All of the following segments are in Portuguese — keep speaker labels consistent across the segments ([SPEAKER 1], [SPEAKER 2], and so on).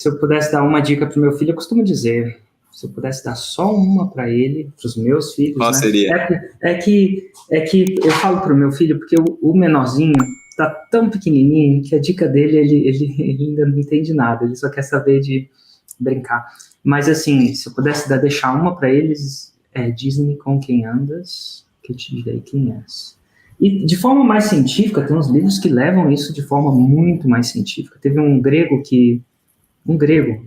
[SPEAKER 1] Se eu pudesse dar uma dica pro meu filho, eu costumo dizer, se eu pudesse dar só uma para ele, para os meus filhos,
[SPEAKER 2] qual
[SPEAKER 1] né?
[SPEAKER 2] seria?
[SPEAKER 1] É que eu falo pro meu filho, porque o menorzinho tá tão pequenininho que a dica dele, ele ainda não entende nada, ele só quer saber de brincar. Mas assim, se eu pudesse deixar uma para eles, diz-me com quem andas, que eu te direi quem és. E de forma mais científica, tem uns livros que levam isso de forma muito mais científica. Teve um grego,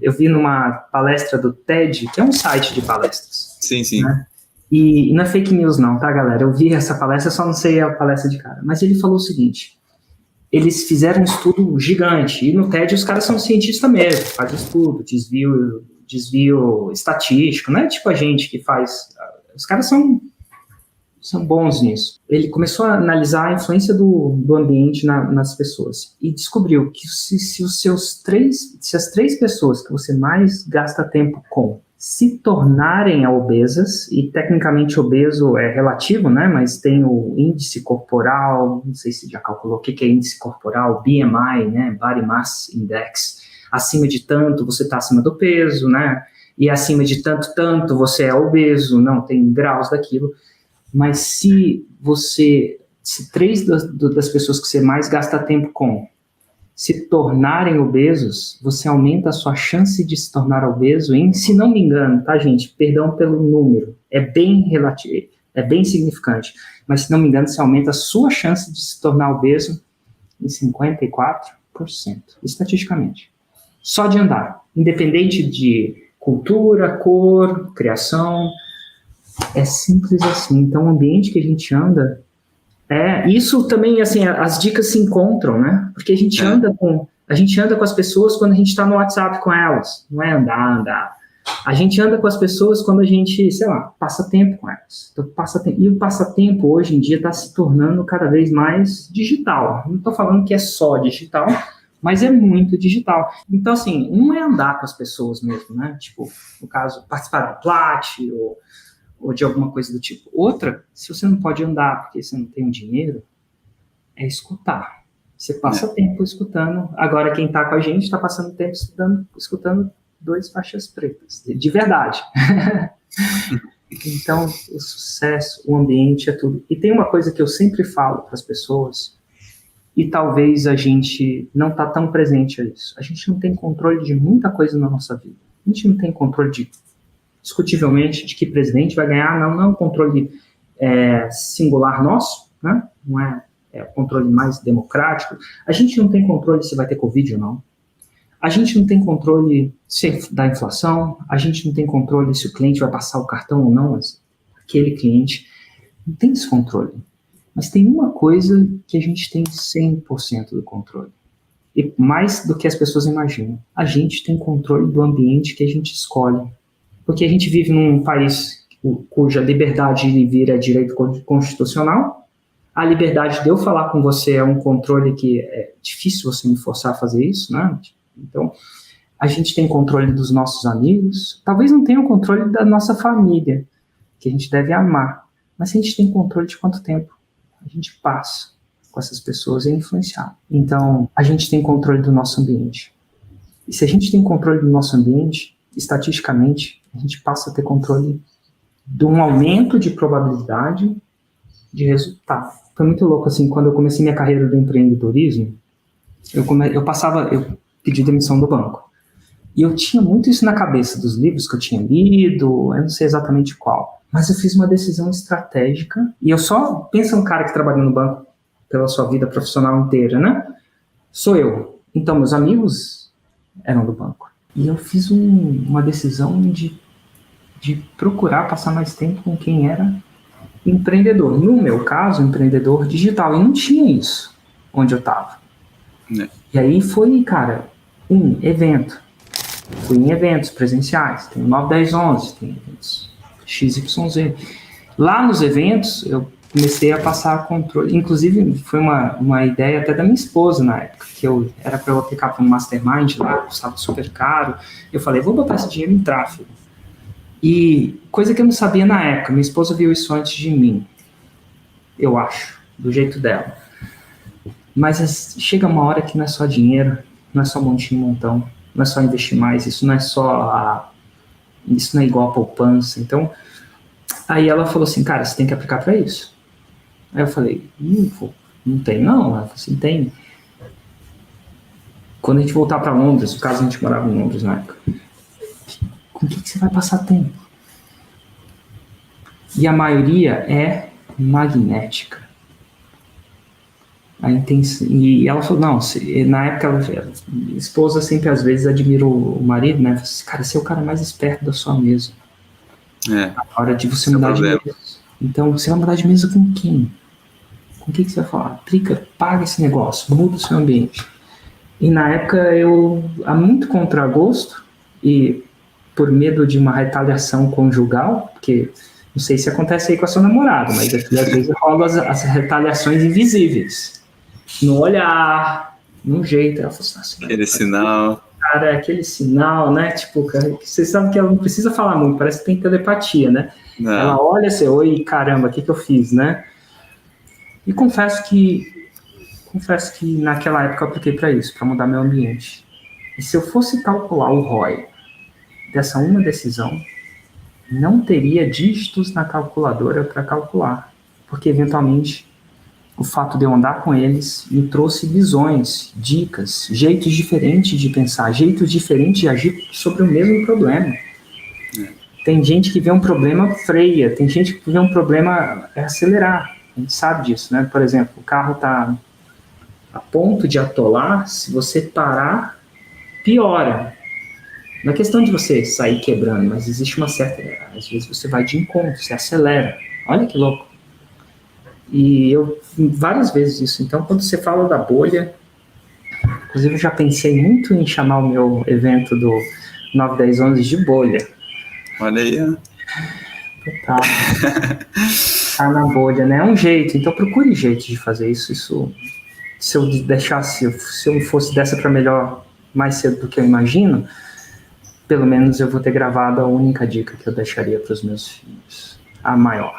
[SPEAKER 1] eu vi numa palestra do TED, que é um site de palestras.
[SPEAKER 2] Sim, sim.
[SPEAKER 1] Né? E não é fake news não, tá, galera? Eu vi essa palestra, só não sei a palestra de cara. Mas ele falou o seguinte, eles fizeram um estudo gigante, e no TED os caras são cientistas mesmo, faz estudo, desvio estatístico, não é tipo a gente que faz... Os caras são bons nisso. Ele começou a analisar a influência do ambiente nas pessoas e descobriu que se as três pessoas que você mais gasta tempo com se tornarem obesas, e tecnicamente obeso é relativo, né? Mas tem o índice corporal, não sei se já calculou o que é índice corporal, BMI, né? Body Mass Index. Acima de tanto você está acima do peso, né? E acima de tanto você é obeso, não, tem graus daquilo. Mas se três das pessoas que você mais gasta tempo com se tornarem obesos, você aumenta a sua chance de se tornar obeso em, se não me engano, tá, gente? Perdão pelo número, é bem relativo, é bem significante, mas se não me engano, você aumenta a sua chance de se tornar obeso em 54%, estatisticamente. Só de andar, independente de cultura, cor, criação. É simples assim. Então, o ambiente que a gente anda isso também, assim, as dicas se encontram, né? Porque a gente anda com as pessoas quando a gente está no WhatsApp com elas. Não é andar. A gente anda com as pessoas quando a gente, sei lá, passa tempo com elas. Então, e o passatempo hoje em dia está se tornando cada vez mais digital. Não estou falando que é só digital, mas é muito digital. Então, assim, um é andar com as pessoas mesmo, né? Tipo, no caso, participar do Plat, ou de alguma coisa do tipo. Outra, se você não pode andar porque você não tem dinheiro, é escutar. Você passa tempo escutando. Agora, quem está com a gente está passando tempo escutando 2 faixas pretas. De verdade. Então, o sucesso, o ambiente é tudo. E tem uma coisa que eu sempre falo para as pessoas, e talvez a gente não está tão presente a isso. A gente não tem controle de muita coisa na nossa vida. A gente não tem controle discutivelmente, de que presidente vai ganhar, não é um controle singular nosso, né? Não é o controle mais democrático. A gente não tem controle se vai ter Covid ou não. A gente não tem controle da inflação, a gente não tem controle se o cliente vai passar o cartão ou não, aquele cliente. Não tem esse controle. Mas tem uma coisa que a gente tem 100% do controle. E mais do que as pessoas imaginam. A gente tem controle do ambiente que a gente escolhe. Porque a gente vive num país cuja liberdade de vir é direito constitucional. A liberdade de eu falar com você é um controle que é difícil você me forçar a fazer isso, né? Então, a gente tem controle dos nossos amigos. Talvez não tenha o controle da nossa família, que a gente deve amar. Mas a gente tem controle de quanto tempo a gente passa com essas pessoas e influenciar. Então, a gente tem controle do nosso ambiente. E se a gente tem controle do nosso ambiente, estatisticamente, a gente passa a ter controle de um aumento de probabilidade de resultado. Foi muito louco, assim, quando eu comecei minha carreira do empreendedorismo, eu pedi demissão do banco. E eu tinha muito isso na cabeça dos livros que eu tinha lido, eu não sei exatamente qual, mas eu fiz uma decisão estratégica, e eu só penso um cara que trabalha no banco pela sua vida profissional inteira, né? Sou eu. Então, meus amigos eram do banco. E eu fiz uma decisão de procurar passar mais tempo com quem era empreendedor. No meu caso, empreendedor digital. E não tinha isso onde eu estava. E aí foi, cara, evento. Fui em eventos presenciais. Tem o 9, 10, 11, tem eventos XYZ. Lá nos eventos, eu comecei a passar controle. Inclusive, foi uma ideia até da minha esposa na época, que era para eu aplicar para um mastermind lá, custava super caro. Eu falei, vou botar esse dinheiro em tráfego. E coisa que eu não sabia na época, minha esposa viu isso antes de mim, eu acho, do jeito dela. Mas chega uma hora que não é só dinheiro, não é só montinho e montão. não é só investir mais, isso não é igual a poupança. Então, aí ela falou assim, cara, você tem que aplicar para isso. Aí eu falei, não tem não. Ela falou assim, tem. Quando a gente voltar para Londres, no caso a gente morava em Londres na época, com o que você vai passar tempo? E a maioria é magnética. E ela falou, não, na época a esposa sempre às vezes admira o marido, né? Falei assim, cara, você é o cara mais esperto da sua mesa. Na hora de você mudar de mesa. Então, você vai mudar de mesa com quem? Com quem que você vai falar? Aplica, paga esse negócio, muda o seu ambiente. E na época eu, a muito contragosto, e por medo de uma retaliação conjugal, porque não sei se acontece aí com a sua namorada, mas aqui às vezes rolam as retaliações invisíveis. No olhar, no jeito. Ela falou assim,
[SPEAKER 2] aquele sinal.
[SPEAKER 1] Cara, aquele sinal, né? Tipo, você sabe que ela não precisa falar muito, parece que tem telepatia, né? Não. Ela olha assim, oi, caramba, o que eu fiz, né? E confesso que naquela época eu apliquei para isso, para mudar meu ambiente. E se eu fosse calcular o ROI dessa uma decisão, não teria dígitos na calculadora para calcular, porque eventualmente o fato de eu andar com eles me trouxe visões, dicas, jeitos diferentes de pensar, jeitos diferentes de agir sobre o mesmo problema. Tem gente que vê um problema, freia, tem gente que vê um problema, acelerar. A gente sabe disso, né? Por exemplo, o carro está a ponto de atolar, se você parar, piora. Não é questão de você sair quebrando, mas existe uma certa... Às vezes você vai de encontro, você acelera. Olha que louco. E eu várias vezes isso. Então, quando você fala da bolha, inclusive eu já pensei muito em chamar o meu evento do 9, 10, 11 de bolha.
[SPEAKER 2] Olha aí, ó.
[SPEAKER 1] Total. Tá na bolha, né? É um jeito. Então, procure jeito de fazer isso. Se eu deixasse, se eu fosse dessa para melhor mais cedo do que eu imagino, pelo menos eu vou ter gravado a única dica que eu deixaria para os meus filhos. A maior.